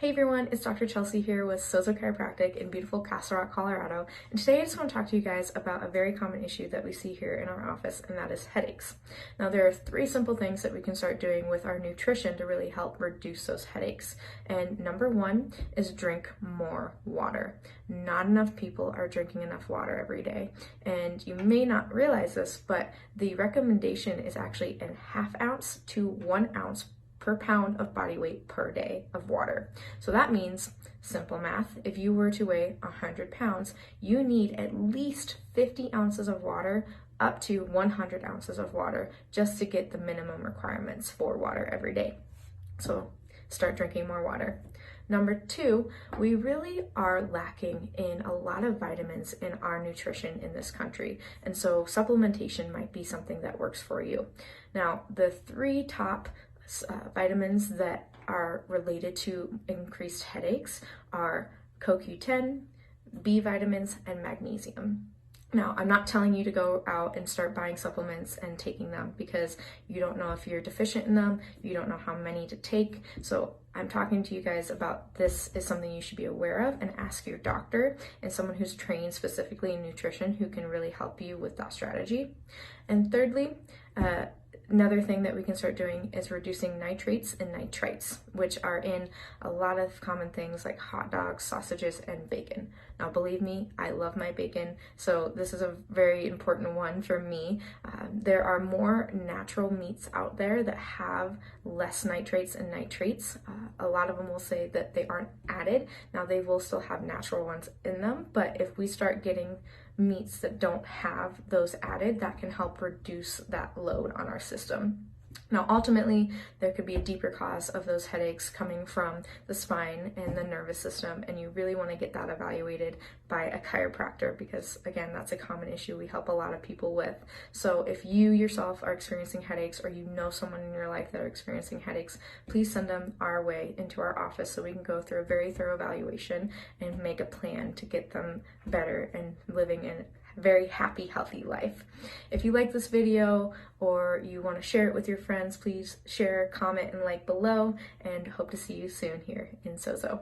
Hey everyone, it's Dr. Chelsea here with Sozo Chiropractic in beautiful Castle Rock, Colorado. And today I just want to talk to you guys about a very common issue that we see here in our office, and that is headaches. Now there are 3 simple things that we can start doing with our nutrition to really help reduce those headaches. And number 1 is drink more water. Not enough people are drinking enough water every day. And you may not realize this, but the recommendation is actually a ½ ounce to 1 ounce per pound of body weight per day of water. So that means, simple math, if you were to weigh 100 pounds, you need at least 50 ounces of water up to 100 ounces of water just to get the minimum requirements for water every day. So start drinking more water. Number 2, we really are lacking in a lot of vitamins in our nutrition in this country. And so supplementation might be something that works for you. Now, the 3 top vitamins that are related to increased headaches are CoQ10, B vitamins, and magnesium. Now, I'm not telling you to go out and start buying supplements and taking them because you don't know if you're deficient in them, you don't know how many to take. So I'm talking to you guys about this is something you should be aware of and ask your doctor and someone who's trained specifically in nutrition who can really help you with that strategy. And thirdly, another thing that we can start doing is reducing nitrates and nitrites, which are in a lot of common things like hot dogs, sausages, and bacon. Now, believe me, I love my bacon, so this is a very important one for me. There are more natural meats out there that have less nitrates and nitrates. A lot of them will say that they aren't added. Now, they will still have natural ones in them, but if we start getting meats that don't have those added, that can help reduce that load on our system. Now, ultimately, there could be a deeper cause of those headaches coming from the spine and the nervous system, and you really want to get that evaluated by a chiropractor because, again, that's a common issue we help a lot of people with. So if you yourself are experiencing headaches or you know someone in your life that are experiencing headaches, please send them our way into our office so we can go through a very thorough evaluation and make a plan to get them better and living in very happy, healthy life. If you like this video or you want to share it with your friends, please share, comment, and like below, and hope to see you soon here in Sozo.